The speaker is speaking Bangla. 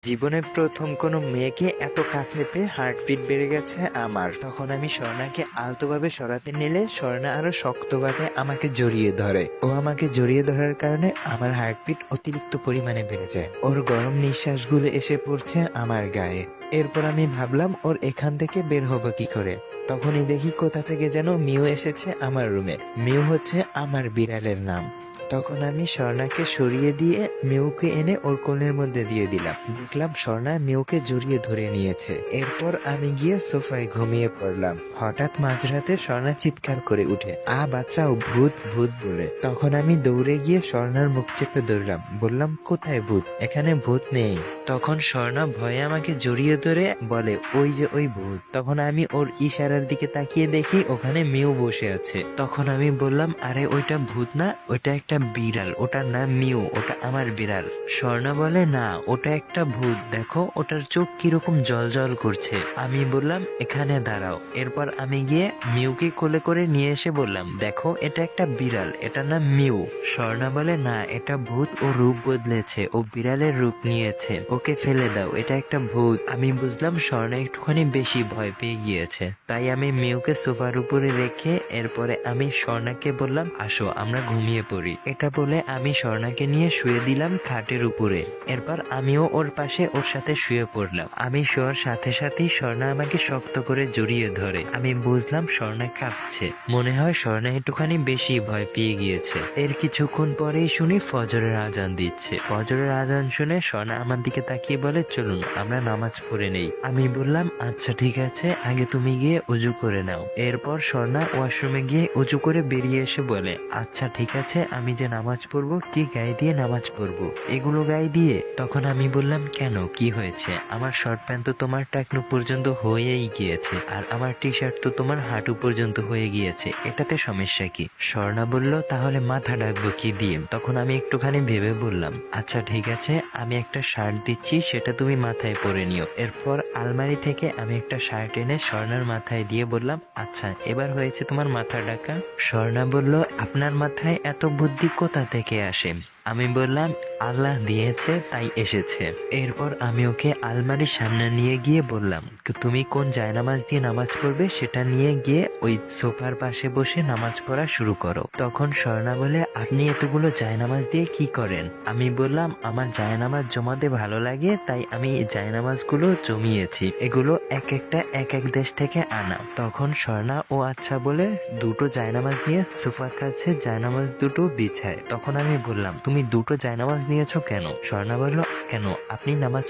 জীবনে প্রথম কোনো মেয়েকে এত কাছে পেয়ে হার্টবিট বেড়ে গেছে আমার। তখন আমি স্বর্ণাকে আলতোভাবে সরাতে নিলে স্বর্ণা আরো শক্তভাবে আমাকে জড়িয়ে ধরে। ও আমাকে জড়িয়ে ধরার কারণে আমার হার্টবিট অতিরিক্ত পরিমাণে বেড়ে যায়। ওর গরম নিঃশ্বাসগুলো এসে পড়ছে আমার গায়ে। এরপর আমি ভাবলাম ওর এখান থেকে বের হবো কি করে। তখনই দেখি কোথা থেকে যেন মিউ এসেছে আমার রুমে। মিউ হচ্ছে আমার বিড়ালের নাম। তখন আমি স্বর্ণাকে সরিয়ে দিয়ে মিউকে এনে ওর কোলের মধ্যে দিয়ে দিলাম। দেখলাম স্বর্ণা মিউকে জড়িয়ে ধরে নিয়েছে। এরপর আমি গিয়ে সোফায় ঘুমিয়ে পড়লাম। হঠাৎ মাঝরাতে স্বর্ণা চিৎকার করে উঠে, বাচ্চাও, ভূত ভূত বলে। তখন আমি দৌড়ে গিয়ে স্বর্ণার মুখ চেপে ধরলাম, বললাম, কোথায় ভূত? এখানে ভূত নেই। তখন স্বর্ণা ভয়ে আমাকে জড়িয়ে ধরে বলে, ওই যে ওই ভূত। তখন আমি ওর ইশারার দিকে তাকিয়ে দেখি ওখানে মিউ বসে আছে। তখন আমি বললাম, আরে ওইটা ভূত না, ওইটা একটা বিড়াল, ওটার নাম মিউ, ওটা আমার বিড়াল। স্বর্ণা বলে, না ওটা একটা ভূত, দেখো ওটার চোখ কিরকম জল জল করছে। আমি বললাম, এখানে দাঁড়াও। এরপর আমি গিয়ে মিউকে কোলে করে নিয়ে এসে বললাম, দেখো এটা একটা বিড়াল, এটার নাম মিউ। স্বর্ণা বলে, না এটা ভূত, ও রূপ বদলেছে, ও বিড়ালের রূপ নিয়েছে, ওকে ফেলে দাও, এটা একটা ভূত। আমি বুঝলাম স্বর্ণা একটুখানি বেশি ভয় পেয়ে গিয়েছে, তাই আমি মিউকে সোফার উপরে রেখে এরপরে আমি স্বর্ণাকে বললাম, আসো আমরা ঘুমিয়ে পড়ি। এটা বলে আমি স্বর্ণাকে নিয়ে শুয়ে দিলাম খাটের উপরে। এরপর আমিও ওর পাশে ওর সাথে শুয়ে পড়লাম। আমি শোয়ার সাথে সাথেই স্বর্ণা আমাকে শক্ত করে জড়িয়ে ধরে। আমি বুঝলাম স্বর্ণা কাঁপছে, মনে হয় স্বর্ণা একটুখানি বেশি ভয় পেয়ে গিয়েছে। এর কিছুক্ষণ পরেই শুনি ফজরের আজান দিচ্ছে। ফজরের আজান শুনে স্বর্ণা আমার দিকে তাকিয়ে বলে, চলুন আমরা নামাজ পড়ে নেই। আমি বললাম, আচ্ছা ঠিক আছে, আগে তুমি গিয়ে উজু করে নাও। এরপর স্বর্ণা ওয়াশরুমে গিয়ে উজু করে বেরিয়ে এসে বলে, আচ্ছা ঠিক আছে, আমি যে নামাজ পড়বো, কি গায়ে দিয়ে নামাজ পড়বো? এগুলো গায়ে দিয়ে? তখন আমি বললাম, কেন, কি হয়েছে? আমার শর্ট প্যান্ট তো তোমার টাকনু পর্যন্ত হয়েই গিয়েছে, আর আমার টি শার্ট তো তোমার হাঁটু পর্যন্ত হয়ে গিয়েছে, এটাতে সমস্যা কি? স্বর্ণা বলল, তাহলে মাথা ঢাকবো কি দিয়ে? তখন আমি একটুখানি ভেবে বললাম, আচ্ছা ঠিক আছে, আমি একটা শার্ট দিচ্ছি, সেটা তুমি মাথায় পরে নিও। এরপর আলমারি থেকে আমি একটা শার্ট এনে স্বর্ণার মাথায় দিয়ে বললাম, আচ্ছা এবার হয়েছে তোমার মাথা ঢাকা। স্বর্ণা বলল, আপনার মাথায় এত বুদ্ধি কোথা থেকে আসে? আমি বললাম, আল্লাহ দিয়েছে তাই এসেছে। এরপর আমি ওকে আলমারির সামনে নিয়ে গিয়ে বললাম, তুমি কোন জায়নামাজ দিয়ে নামাজ পড়বে সেটা নিয়ে গিয়ে ওই সোফার পাশে বসে নামাজ পড়া শুরু করো। তখন স্বর্ণা বলে, আপনি এতগুলো জায়নামাজ দিয়ে কি করেন? আমি বললাম, আমার জায়নামাজ জমাতে ভালো লাগে, তাই আমি জায়নামাজগুলো জমিয়েছি, এগুলো এক একটা এক এক দেশ থেকে আনা। তখন স্বর্ণা ও আচ্ছা বলে দুটো জায়নামাজ নিয়ে সোফার কাছে জায়নামাজ দুটো বিছায়। তখন আমি বললাম, তুমি দুটো জায়নামাজ নিয়েছো কেন? স্বর্ণা বলল, কেন, আপনি নামাজ